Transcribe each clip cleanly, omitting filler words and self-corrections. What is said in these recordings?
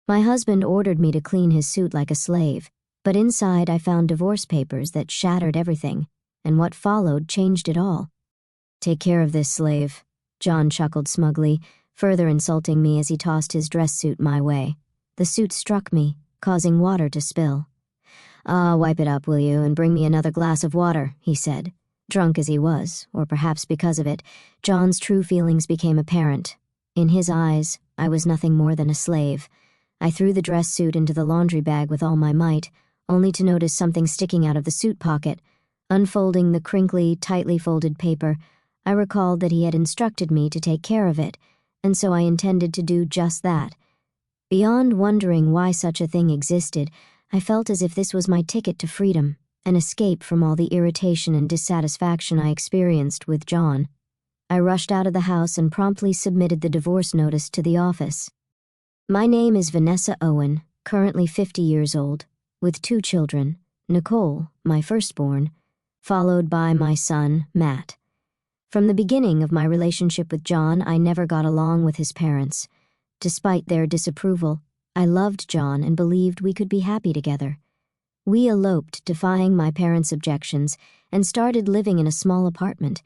My husband ordered me to clean his suit like a slave, but inside I found divorce papers that shattered everything, and what followed changed it all. "Take care of this, slave," John chuckled smugly, further insulting me as he tossed his dress suit my way. The suit struck me, causing water to spill. "Ah, wipe it up, will you, and bring me another glass of water," he said. Drunk as he was, or perhaps because of it, John's true feelings became apparent. In his eyes, I was nothing more than a slave. I threw the dress suit into the laundry bag with all my might, only to notice something sticking out of the suit pocket. Unfolding the crinkly, tightly folded paper, I recalled that he had instructed me to take care of it, and so I intended to do just that. Beyond wondering why such a thing existed, I felt as if this was my ticket to freedom, an escape from all the irritation and dissatisfaction I experienced with John. I rushed out of the house and promptly submitted the divorce notice to the office. My name is Vanessa Owen, currently 50 years old, with 2 children, Nicole, my firstborn, followed by my son, Matt. From the beginning of my relationship with John, I never got along with his parents. Despite their disapproval, I loved John and believed we could be happy together. We eloped, defying my parents' objections, and started living in a small apartment.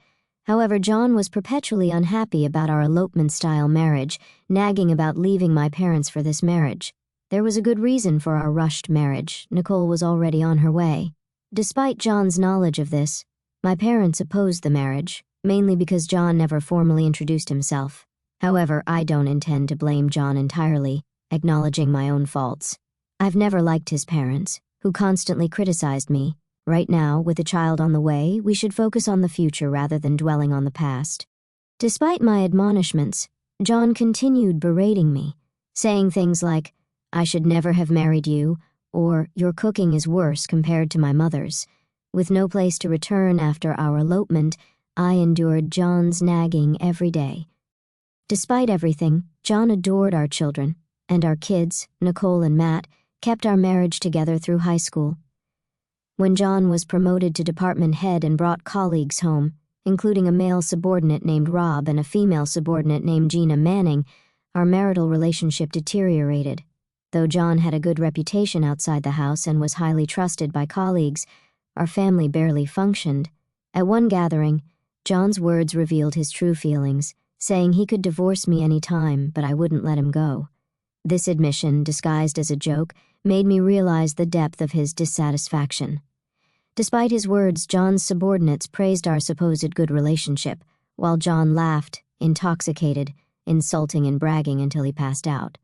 However, John was perpetually unhappy about our elopement-style marriage, nagging about leaving my parents for this marriage. There was a good reason for our rushed marriage. Nicole was already on her way. Despite John's knowledge of this, my parents opposed the marriage, mainly because John never formally introduced himself. However, I don't intend to blame John entirely, acknowledging my own faults. I've never liked his parents, who constantly criticized me. Right now, with a child on the way, we should focus on the future rather than dwelling on the past. Despite my admonishments, John continued berating me, saying things like, "I should never have married you," or "Your cooking is worse compared to my mother's." With no place to return after our elopement, I endured John's nagging every day. Despite everything, John adored our children, and our kids, Nicole and Matt, kept our marriage together through high school. When John was promoted to department head and brought colleagues home, including a male subordinate named Rob and a female subordinate named Gina Manning, our marital relationship deteriorated. Though John had a good reputation outside the house and was highly trusted by colleagues, our family barely functioned. At one gathering, John's words revealed his true feelings, saying he could divorce me any time, but I wouldn't let him go. This admission, disguised as a joke, made me realize the depth of his dissatisfaction. Despite his words, John's subordinates praised our supposed good relationship, while John laughed, intoxicated, insulting and bragging until he passed out.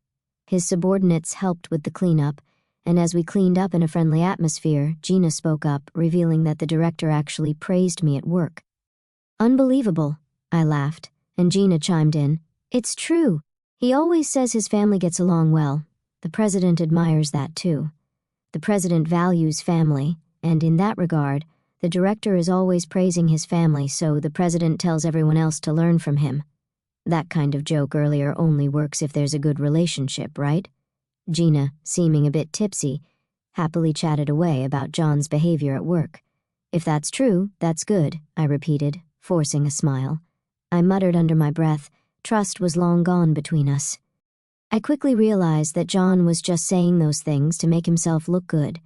His subordinates helped with the cleanup, and as we cleaned up in a friendly atmosphere, Gina spoke up, revealing that the director actually praised me at work. "Unbelievable," I laughed, and Gina chimed in, "It's true. He always says his family gets along well. The president admires that too. The president values family, and in that regard, the director is always praising his family, so the president tells everyone else to learn from him. That kind of joke earlier only works if there's a good relationship, right?" Gina, seeming a bit tipsy, happily chatted away about John's behavior at work. "If that's true, that's good," I repeated, forcing a smile. I muttered under my breath, trust was long gone between us. I quickly realized that John was just saying those things to make himself look good.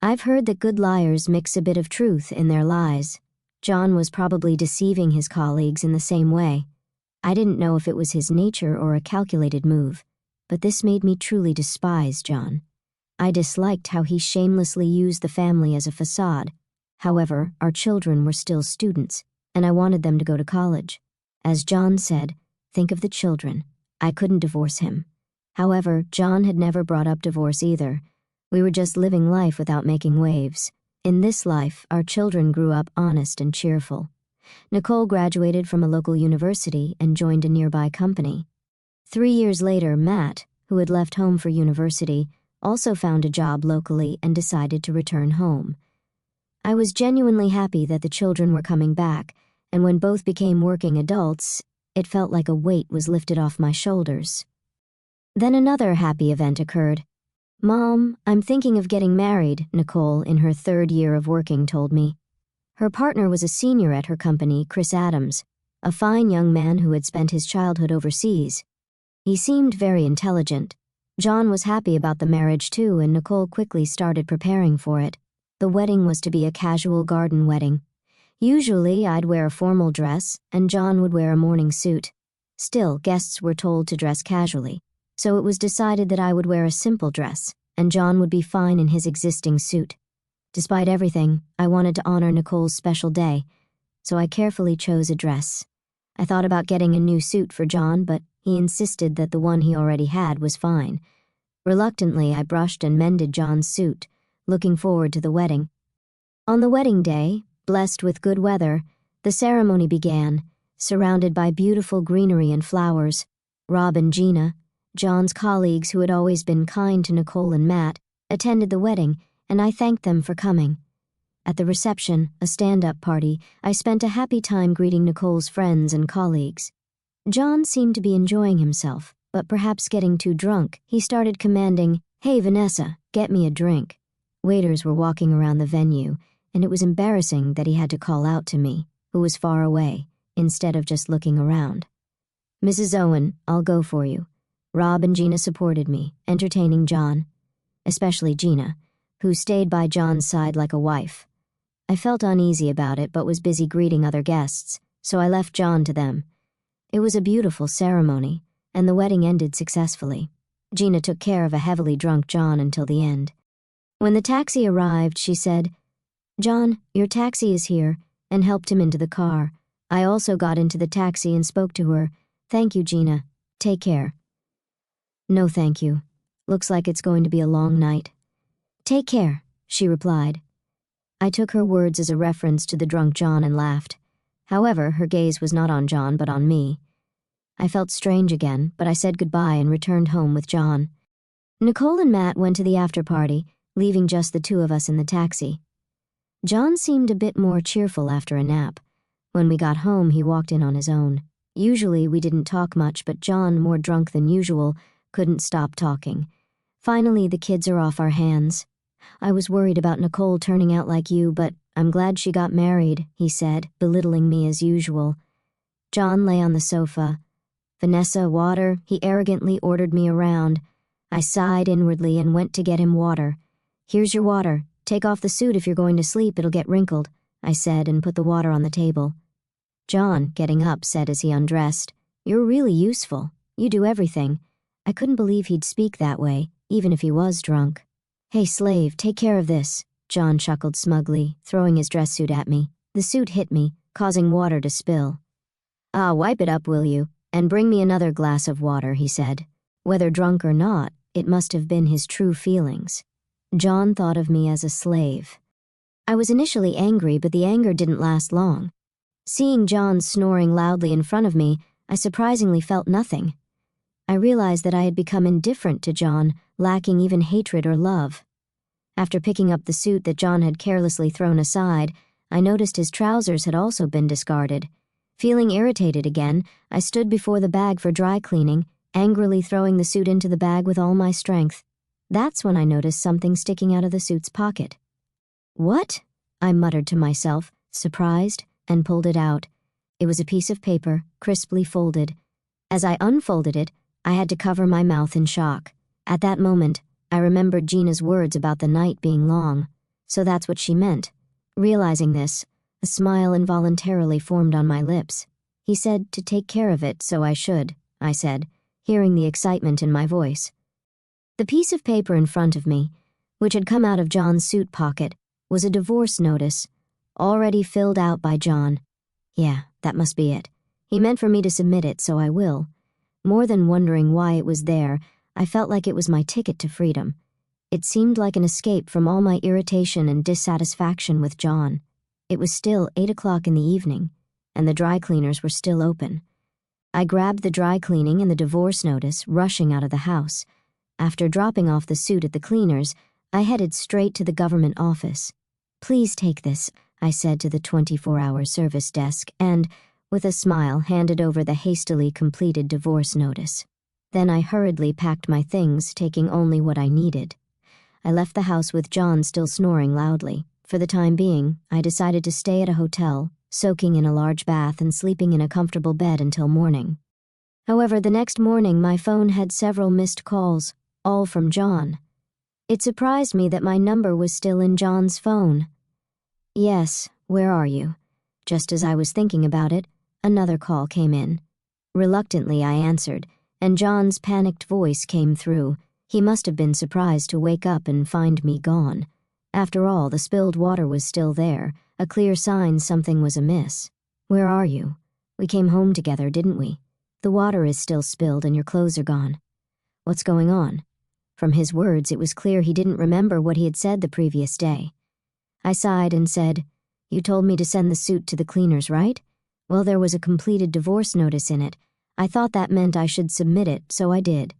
I've heard that good liars mix a bit of truth in their lies. John was probably deceiving his colleagues in the same way. I didn't know if it was his nature or a calculated move, but this made me truly despise John. I disliked how he shamelessly used the family as a facade. However, our children were still students, and I wanted them to go to college. As John said, think of the children. I couldn't divorce him. However, John had never brought up divorce either. We were just living life without making waves. In this life, our children grew up honest and cheerful. Nicole graduated from a local university and joined a nearby company. 3 years later, Matt, who had left home for university, also found a job locally and decided to return home. I was genuinely happy that the children were coming back, and when both became working adults, it felt like a weight was lifted off my shoulders. Then another happy event occurred. "Mom, I'm thinking of getting married," Nicole, in her 3rd year of working, told me. Her partner was a senior at her company, Chris Adams, a fine young man who had spent his childhood overseas. He seemed very intelligent. John was happy about the marriage too, and Nicole quickly started preparing for it. The wedding was to be a casual garden wedding. Usually, I'd wear a formal dress, and John would wear a morning suit. Still, guests were told to dress casually, so it was decided that I would wear a simple dress, and John would be fine in his existing suit. Despite everything, I wanted to honor Nicole's special day, so I carefully chose a dress. I thought about getting a new suit for John, but he insisted that the one he already had was fine. Reluctantly, I brushed and mended John's suit, looking forward to the wedding. On the wedding day, blessed with good weather, the ceremony began, surrounded by beautiful greenery and flowers. Rob and Gina, John's colleagues who had always been kind to Nicole and Matt, attended the wedding, and I thanked them for coming. At the reception, a stand-up party, I spent a happy time greeting Nicole's friends and colleagues. John seemed to be enjoying himself, but perhaps getting too drunk. He started commanding, "Hey, Vanessa, get me a drink." Waiters were walking around the venue, and it was embarrassing that he had to call out to me, who was far away, instead of just looking around. "Mrs. Owen, I'll go for you." Rob and Gina supported me, entertaining John, especially Gina, who stayed by John's side like a wife. I felt uneasy about it but was busy greeting other guests, so I left John to them. It was a beautiful ceremony, and the wedding ended successfully. Gina took care of a heavily drunk John until the end. When the taxi arrived, she said, "John, your taxi is here," and helped him into the car. I also got into the taxi and spoke to her. "Thank you, Gina. Take care." "No, thank you. Looks like it's going to be a long night." "Take care," she replied. I took her words as a reference to the drunk John and laughed. However, her gaze was not on John but on me. I felt strange again, but I said goodbye and returned home with John. Nicole and Matt went to the after-party, leaving just the two of us in the taxi. John seemed a bit more cheerful after a nap. When we got home, he walked in on his own. Usually we didn't talk much, but John, more drunk than usual, couldn't stop talking. "Finally, the kids are off our hands. I was worried about Nicole turning out like you, but I'm glad she got married," he said, belittling me as usual. John lay on the sofa. "Vanessa, water," he arrogantly ordered me around. I sighed inwardly and went to get him water. "Here's your water. Take off the suit if you're going to sleep, it'll get wrinkled," I said and put the water on the table. John, getting up, said as he undressed, "You're really useful. You do everything." I couldn't believe he'd speak that way, even if he was drunk. "Hey, slave, take care of this," John chuckled smugly, throwing his dress suit at me. The suit hit me, causing water to spill. "Ah, wipe it up, will you? And bring me another glass of water," he said. Whether drunk or not, it must have been his true feelings. John thought of me as a slave. I was initially angry, but the anger didn't last long. Seeing John snoring loudly in front of me, I surprisingly felt nothing. I realized that I had become indifferent to John, lacking even hatred or love. After picking up the suit that John had carelessly thrown aside, I noticed his trousers had also been discarded. Feeling irritated again, I stood before the bag for dry cleaning, angrily throwing the suit into the bag with all my strength. That's when I noticed something sticking out of the suit's pocket. "What?" I muttered to myself, surprised, and pulled it out. It was a piece of paper, crisply folded. As I unfolded it, I had to cover my mouth in shock. At that moment, I remembered Gina's words about the night being long. So that's what she meant. Realizing this, a smile involuntarily formed on my lips. "He said to take care of it, so I should," I said, hearing the excitement in my voice. The piece of paper in front of me, which had come out of John's suit pocket, was a divorce notice, already filled out by John. Yeah, that must be it. He meant for me to submit it, so I will. More than wondering why it was there, I felt like it was my ticket to freedom. It seemed like an escape from all my irritation and dissatisfaction with John. It was still 8 o'clock in the evening, and the dry cleaners were still open. I grabbed the dry cleaning and the divorce notice, rushing out of the house. After dropping off the suit at the cleaners, I headed straight to the government office. "Please take this," I said to the 24-hour service desk and, with a smile, handed over the hastily completed divorce notice. Then I hurriedly packed my things, taking only what I needed. I left the house with John still snoring loudly. For the time being, I decided to stay at a hotel, soaking in a large bath and sleeping in a comfortable bed until morning. However, the next morning my phone had several missed calls. all from John. It surprised me that my number was still in John's phone. Yes, where are you? Just as I was thinking about it, another call came in. Reluctantly, I answered, and John's panicked voice came through. He must have been surprised to wake up and find me gone. After all, the spilled water was still there, a clear sign something was amiss. Where are you? We came home together, didn't we? The water is still spilled and your clothes are gone. What's going on? From his words, it was clear he didn't remember what he had said the previous day. I sighed and said, You told me to send the suit to the cleaners, right? Well, there was a completed divorce notice in it. I thought that meant I should submit it, so I did.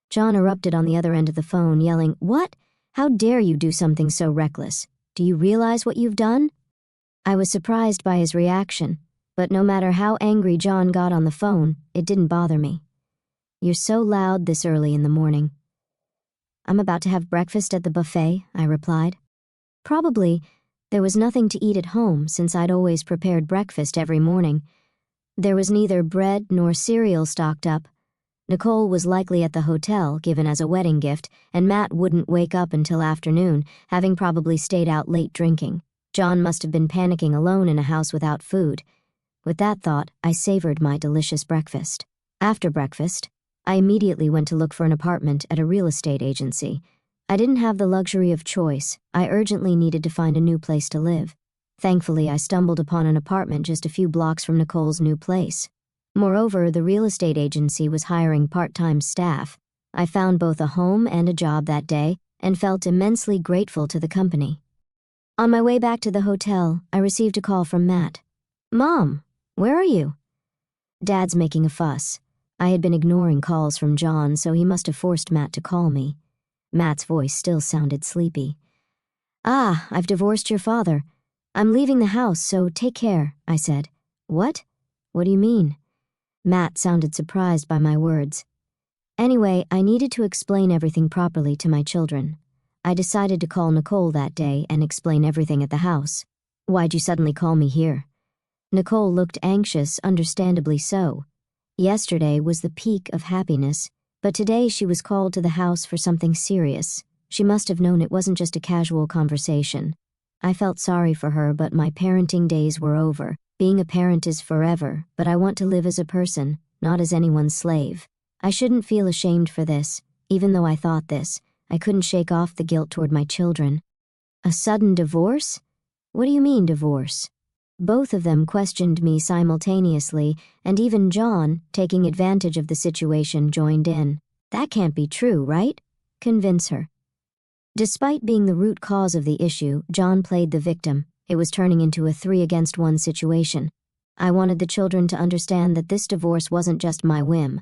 John erupted on the other end of the phone, yelling, What? How dare you do something so reckless? Do you realize what you've done? I was surprised by his reaction, but no matter how angry John got on the phone, it didn't bother me. You're so loud this early in the morning. I'm about to have breakfast at the buffet, I replied. Probably. There was nothing to eat at home since I'd always prepared breakfast every morning. There was neither bread nor cereal stocked up. Nicole was likely at the hotel, given as a wedding gift, and Matt wouldn't wake up until afternoon, having probably stayed out late drinking. John must have been panicking alone in a house without food. With that thought, I savored my delicious breakfast. After breakfast, I immediately went to look for an apartment at a real estate agency. I didn't have the luxury of choice. I urgently needed to find a new place to live. Thankfully, I stumbled upon an apartment just a few blocks from Nicole's new place. Moreover, the real estate agency was hiring part-time staff. I found both a home and a job that day and felt immensely grateful to the company. On my way back to the hotel, I received a call from Matt. Mom, where are you? Dad's making a fuss. I had been ignoring calls from John, so he must have forced Matt to call me. Matt's voice still sounded sleepy. I've divorced your father. I'm leaving the house, so take care, I said. What? What do you mean? Matt sounded surprised by my words. Anyway, I needed to explain everything properly to my children. I decided to call Nicole that day and explain everything at the house. Why'd you suddenly call me here? Nicole looked anxious, understandably so. Yesterday was the peak of happiness, but today she was called to the house for something serious. She must have known it wasn't just a casual conversation. I felt sorry for her, but my parenting days were over. Being a parent is forever, but I want to live as a person, not as anyone's slave. I shouldn't feel ashamed for this. Even though I thought this, I couldn't shake off the guilt toward my children. A sudden divorce? What do you mean, divorce? Both of them questioned me simultaneously, and even John, taking advantage of the situation, joined in. That can't be true, right? Convince her. Despite being the root cause of the issue, John played the victim. It was turning into a 3-against-1 situation. I wanted the children to understand that this divorce wasn't just my whim.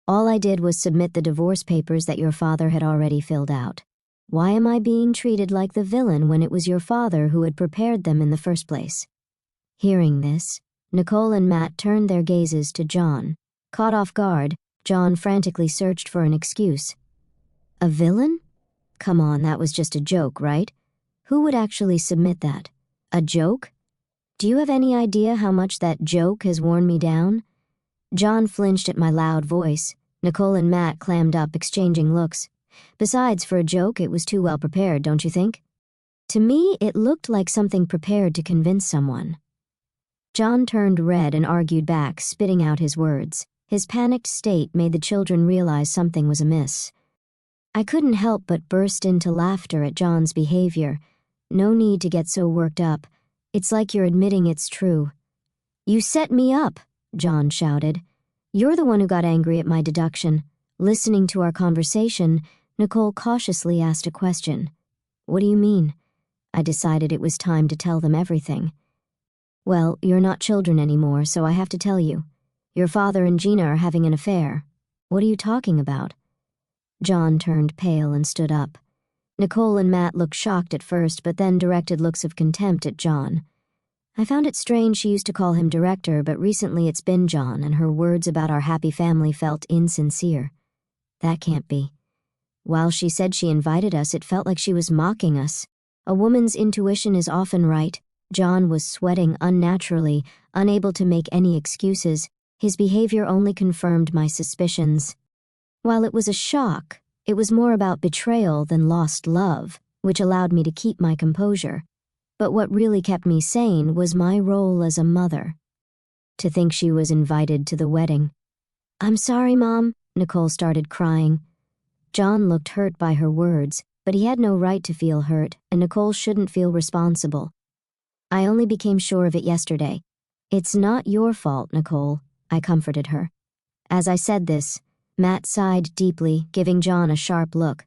All I did was submit the divorce papers that your father had already filled out. Why am I being treated like the villain when it was your father who had prepared them in the first place? Hearing this, Nicole and Matt turned their gazes to John. Caught off guard, John frantically searched for an excuse. A villain? Come on, that was just a joke, right? Who would actually submit that? A joke? Do you have any idea how much that joke has worn me down? John flinched at my loud voice. Nicole and Matt clammed up, exchanging looks. Besides, for a joke, it was too well prepared, don't you think? To me, it looked like something prepared to convince someone. John turned red and argued back, spitting out his words. His panicked state made the children realize something was amiss. I couldn't help but burst into laughter at John's behavior. No need to get so worked up. It's like you're admitting it's true. You set me up, John shouted. You're the one who got angry at my deduction. Listening to our conversation, Nicole cautiously asked a question. What do you mean? I decided it was time to tell them everything. Well, you're not children anymore, so I have to tell you. Your father and Gina are having an affair. What are you talking about? John turned pale and stood up. Nicole and Matt looked shocked at first, but then directed looks of contempt at John. I found it strange she used to call him director, but recently it's been John, and her words about our happy family felt insincere. That can't be. While she said she invited us, it felt like she was mocking us. A woman's intuition is often right. John was sweating unnaturally, unable to make any excuses. His behavior only confirmed my suspicions. While it was a shock, It was more about betrayal than lost love, which allowed me to keep my composure. But what really kept me sane was my role as a mother. To think she was invited to the wedding. "I'm sorry, Mom," Nicole started crying. John looked hurt by her words, but he had no right to feel hurt, and Nicole shouldn't feel responsible. "I only became sure of it yesterday. It's not your fault, Nicole," I comforted her. As I said this, Matt sighed deeply, giving John a sharp look.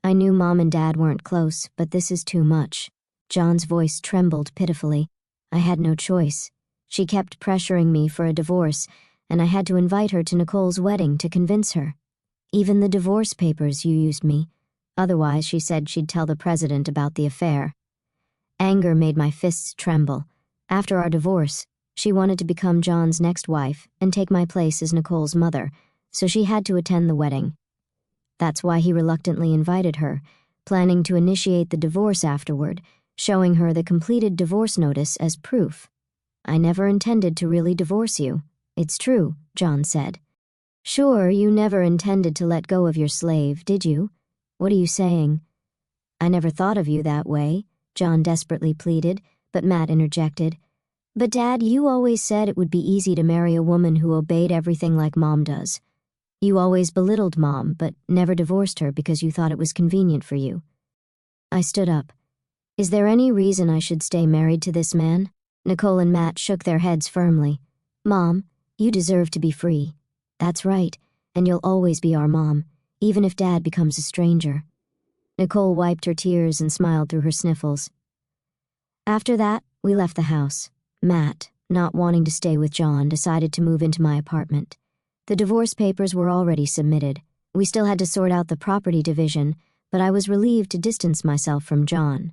"I knew Mom and Dad weren't close, but this is too much." John's voice trembled pitifully. I had no choice. She kept pressuring me for a divorce, and I had to invite her to Nicole's wedding to convince her. "Even the divorce papers you used me. Otherwise, she said she'd tell the president about the affair." Anger made my fists tremble. After our divorce, she wanted to become John's next wife and take my place as Nicole's mother, so she had to attend the wedding. That's why he reluctantly invited her, planning to initiate the divorce afterward, showing her the completed divorce notice as proof. "I never intended to really divorce you. It's true," John said. "Sure, you never intended to let go of your slave, did you? What are you saying?" "I never thought of you that way," John desperately pleaded, but Matt interjected. "But Dad, you always said it would be easy to marry a woman who obeyed everything like Mom does. You always belittled Mom, but never divorced her because you thought it was convenient for you." I stood up. "Is there any reason I should stay married to this man?" Nicole and Matt shook their heads firmly. "Mom, you deserve to be free." "That's right, and you'll always be our mom, even if Dad becomes a stranger." Nicole wiped her tears and smiled through her sniffles. After that, we left the house. Matt, not wanting to stay with John, decided to move into my apartment. The divorce papers were already submitted. We still had to sort out the property division, but I was relieved to distance myself from John.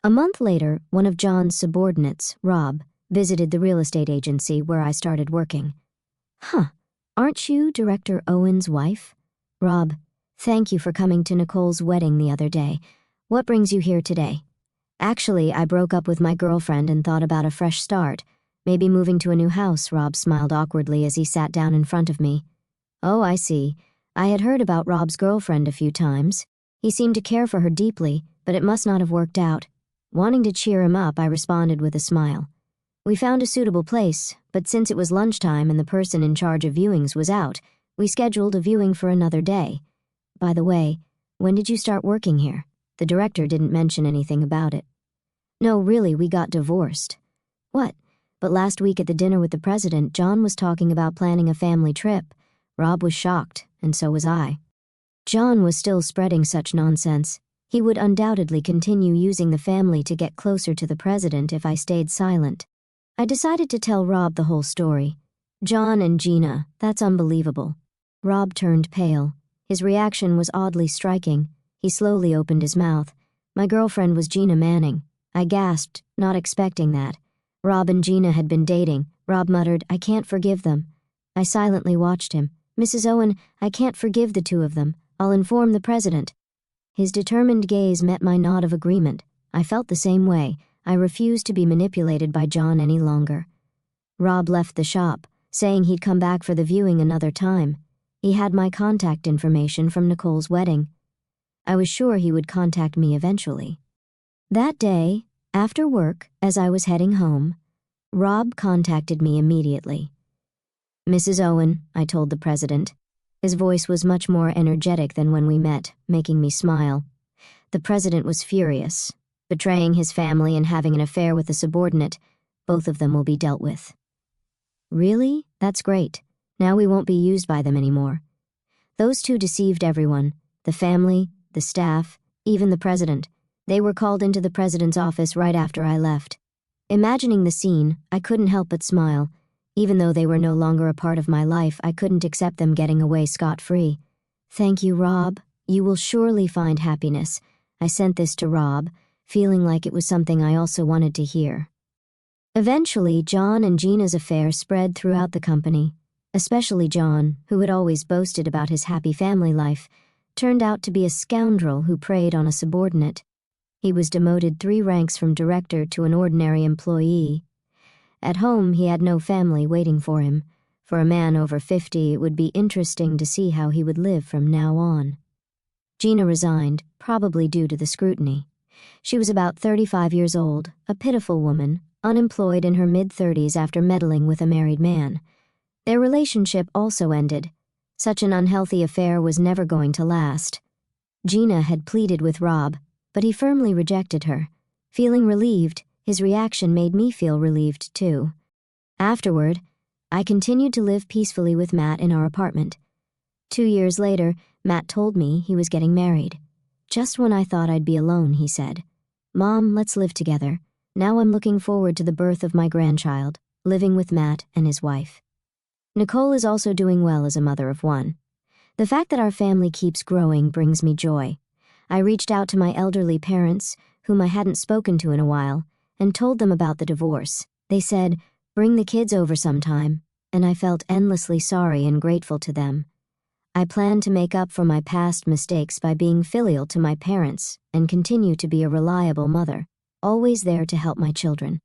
A month later, one of John's subordinates, Rob, visited the real estate agency where I started working. "Huh, aren't you Director Owen's wife?" "Rob, thank you for coming to Nicole's wedding the other day. What brings you here today?" "Actually, I broke up with my girlfriend and thought about a fresh start. Maybe moving to a new house," Rob smiled awkwardly as he sat down in front of me. "Oh, I see. I had heard about Rob's girlfriend a few times. He seemed to care for her deeply, but it must not have worked out." Wanting to cheer him up, I responded with a smile. "We found a suitable place, but since it was lunchtime and the person in charge of viewings was out, we scheduled a viewing for another day. By the way, when did you start working here? The director didn't mention anything about it." "No, really, we got divorced." "What? But last week at the dinner with the president, John was talking about planning a family trip." Rob was shocked, and so was I. John was still spreading such nonsense. He would undoubtedly continue using the family to get closer to the president if I stayed silent. I decided to tell Rob the whole story. "John and Gina, that's unbelievable." Rob turned pale. His reaction was oddly striking. He slowly opened his mouth. "My girlfriend was Gina Manning." I gasped, not expecting that. Rob and Gina had been dating. Rob muttered, "I can't forgive them." I silently watched him. "Mrs. Owen, I can't forgive the two of them. I'll inform the president." His determined gaze met my nod of agreement. I felt the same way. I refused to be manipulated by John any longer. Rob left the shop, saying he'd come back for the viewing another time. He had my contact information from Nicole's wedding. I was sure he would contact me eventually. That day, after work, as I was heading home, Rob contacted me immediately. "Mrs. Owen," I told the president. His voice was much more energetic than when we met, making me smile. The president was furious. Betraying his family and having an affair with a subordinate, both of them will be dealt with. "Really? That's great. Now we won't be used by them anymore." Those two deceived everyone, the family, the staff, even the president. They were called into the president's office right after I left. Imagining the scene, I couldn't help but smile. Even though they were no longer a part of my life, I couldn't accept them getting away scot-free. "Thank you, Rob. You will surely find happiness." I sent this to Rob, feeling like it was something I also wanted to hear. Eventually, John and Gina's affair spread throughout the company. Especially John, who had always boasted about his happy family life, turned out to be a scoundrel who preyed on a subordinate. He was demoted 3 ranks from director to an ordinary employee. At home, he had no family waiting for him. For a man over 50, it would be interesting to see how he would live from now on. Gina resigned, probably due to the scrutiny. She was about 35 years old, a pitiful woman, unemployed in her mid-30s after meddling with a married man. Their relationship also ended. Such an unhealthy affair was never going to last. Gina had pleaded with Rob, but he firmly rejected her. Feeling relieved, his reaction made me feel relieved too. Afterward, I continued to live peacefully with Matt in our apartment. 2 years later, Matt told me he was getting married. Just when I thought I'd be alone, he said, "Mom, let's live together. Now I'm looking forward to the birth of my grandchild, living with Matt and his wife." Nicole is also doing well as a mother of one. The fact that our family keeps growing brings me joy. I reached out to my elderly parents, whom I hadn't spoken to in a while, and told them about the divorce. They said, "Bring the kids over sometime," and I felt endlessly sorry and grateful to them. I plan to make up for my past mistakes by being filial to my parents and continue to be a reliable mother, always there to help my children.